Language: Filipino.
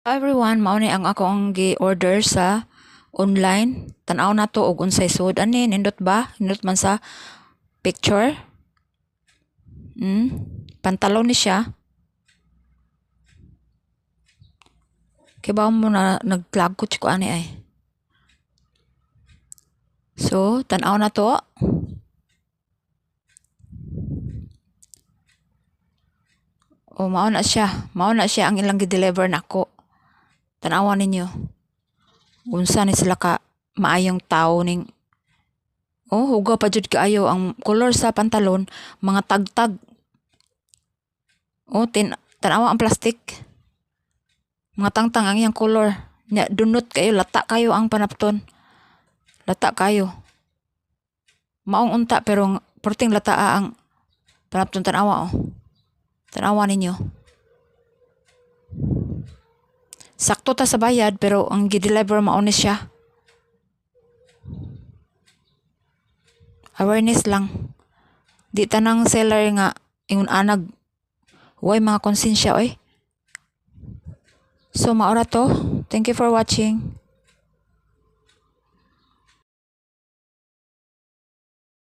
Everyone, mao ni ang ako ang gi-order sa online. Tan-aw na to og unsay sud ani, nindot ba? Nindot man sa picture. Pantalon ni siya. Kay ba mo na nagklagkot ko ani ay. So, tan-aw na to. O mao na siya. Mao na siya ang ilang gi-deliver nako. Tan-awan ninyo. Unsa ni sila ka maayong tao ning hugaw pa jud kaayo ang color sa pantalon, mga tagtag. Tanawa ang plastic. Mga tangtang ang iyang color. Nya dunot kayo, lata kayo ang panapton. Lata kayo. Maong unta pero porting lataa ang panapton. Tanawa Tanawa ninyo. Sakto ta sa bayad pero ang gi-deliver mao ni siya. Awareness lang. Di tanang seller nga ingon anag way mga konsensya oy. So maora to. Thank you for watching.